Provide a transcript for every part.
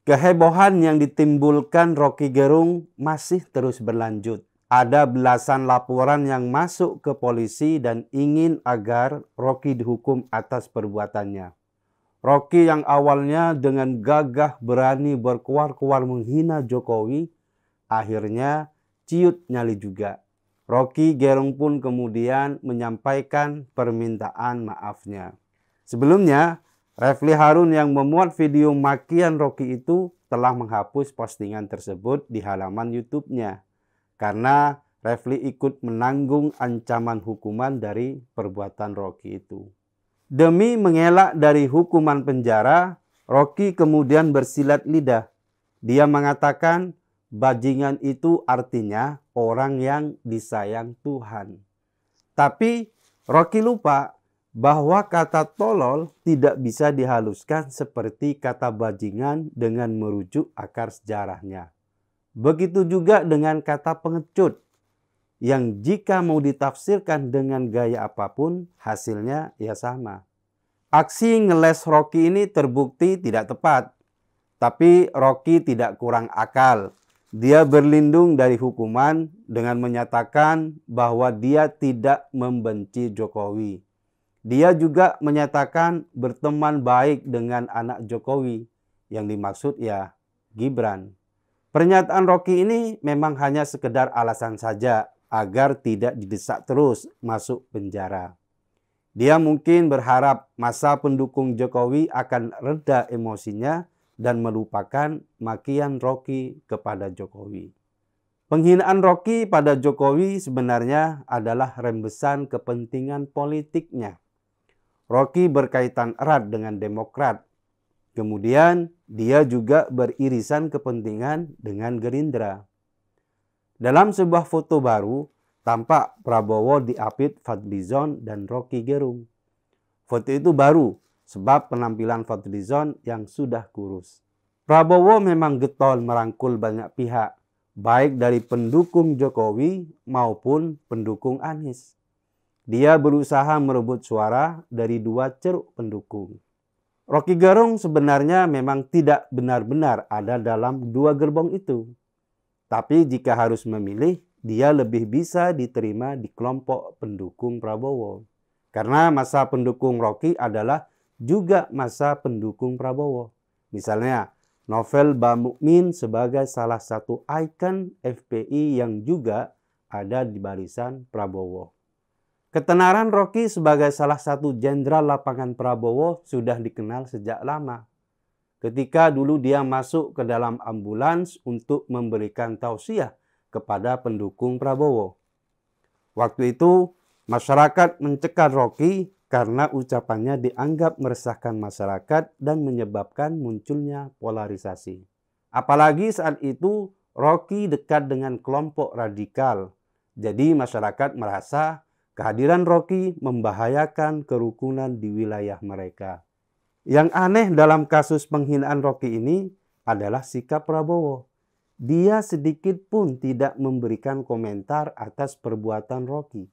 Kehebohan yang ditimbulkan Roky Gerung masih terus berlanjut. Ada belasan laporan yang masuk ke polisi dan ingin agar Roky dihukum atas perbuatannya. Roky yang awalnya dengan gagah berani berkuar-kuar menghina Jokowi, akhirnya ciut nyali juga. Roky Gerung pun kemudian menyampaikan permintaan maafnya. Sebelumnya, Refly Harun yang memuat video makian Roky itu telah menghapus postingan tersebut di halaman YouTube-nya karena Refly ikut menanggung ancaman hukuman dari perbuatan Roky itu. Demi mengelak dari hukuman penjara, Roky kemudian bersilat lidah. Dia mengatakan bajingan itu artinya orang yang disayang Tuhan. Tapi Roky lupa bahwa kata tolol tidak bisa dihaluskan seperti kata bajingan dengan merujuk akar sejarahnya. Begitu juga dengan kata pengecut, yang jika mau ditafsirkan dengan gaya apapun, hasilnya ya sama. Aksi ngeles Roky ini terbukti tidak tepat, tapi Roky tidak kurang akal. Dia berlindung dari hukuman dengan menyatakan bahwa dia tidak membenci Jokowi. Dia juga menyatakan berteman baik dengan anak Jokowi, yang dimaksud ya Gibran. Pernyataan Roky ini memang hanya sekedar alasan saja agar tidak didesak terus masuk penjara. Dia mungkin berharap masa pendukung Jokowi akan reda emosinya dan melupakan makian Roky kepada Jokowi. Penghinaan Roky pada Jokowi sebenarnya adalah rembesan kepentingan politiknya. Roky berkaitan erat dengan Demokrat. Kemudian dia juga beririsan kepentingan dengan Gerindra. Dalam sebuah foto baru, tampak Prabowo diapit Fadlizon dan Roky Gerung. Foto itu baru sebab penampilan Fadlizon yang sudah kurus. Prabowo memang getol merangkul banyak pihak, baik dari pendukung Jokowi maupun pendukung Anies. Dia berusaha merebut suara dari dua ceruk pendukung. Roky Gerung sebenarnya memang tidak benar-benar ada dalam dua gerbong itu. Tapi jika harus memilih, dia lebih bisa diterima di kelompok pendukung Prabowo. Karena masa pendukung Roky adalah juga masa pendukung Prabowo. Misalnya, Novel Bamukmin sebagai salah satu ikon FPI yang juga ada di barisan Prabowo. Ketenaran Roky sebagai salah satu jenderal lapangan Prabowo sudah dikenal sejak lama. Ketika dulu dia masuk ke dalam ambulans untuk memberikan tausiah kepada pendukung Prabowo. Waktu itu masyarakat mencekal Roky karena ucapannya dianggap meresahkan masyarakat dan menyebabkan munculnya polarisasi. Apalagi saat itu Roky dekat dengan kelompok radikal. Jadi masyarakat merasa kehadiran Roky membahayakan kerukunan di wilayah mereka. Yang aneh dalam kasus penghinaan Roky ini adalah sikap Prabowo. Dia sedikit pun tidak memberikan komentar atas perbuatan Roky.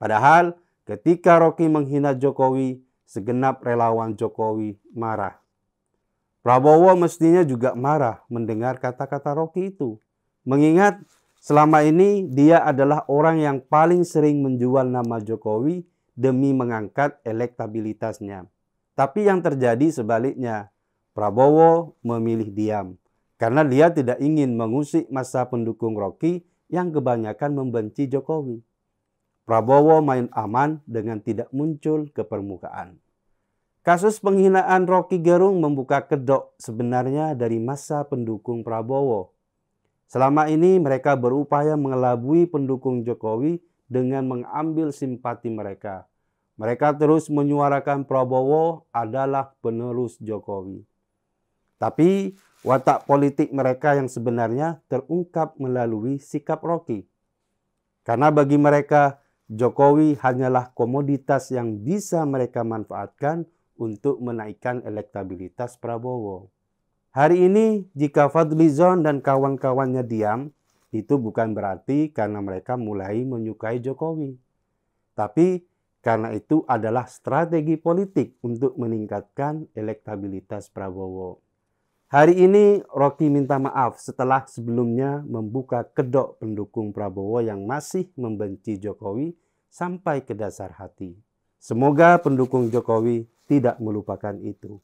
Padahal ketika Roky menghina Jokowi, segenap relawan Jokowi marah. Prabowo mestinya juga marah mendengar kata-kata Roky itu. Mengingat selama ini dia adalah orang yang paling sering menjual nama Jokowi demi mengangkat elektabilitasnya. Tapi yang terjadi sebaliknya, Prabowo memilih diam karena dia tidak ingin mengusik masa pendukung Roky yang kebanyakan membenci Jokowi. Prabowo main aman dengan tidak muncul ke permukaan. Kasus penghinaan Roky Gerung membuka kedok sebenarnya dari masa pendukung Prabowo. Selama ini mereka berupaya mengelabui pendukung Jokowi dengan mengambil simpati mereka. Mereka terus menyuarakan Prabowo adalah penerus Jokowi. Tapi watak politik mereka yang sebenarnya terungkap melalui sikap Roky. Karena bagi mereka, Jokowi hanyalah komoditas yang bisa mereka manfaatkan untuk menaikkan elektabilitas Prabowo. Hari ini jika Fadlizon dan kawan-kawannya diam, itu bukan berarti karena mereka mulai menyukai Jokowi. Tapi karena itu adalah strategi politik untuk meningkatkan elektabilitas Prabowo. Hari ini Rocky minta maaf setelah sebelumnya membuka kedok pendukung Prabowo yang masih membenci Jokowi sampai ke dasar hati. Semoga pendukung Jokowi tidak melupakan itu.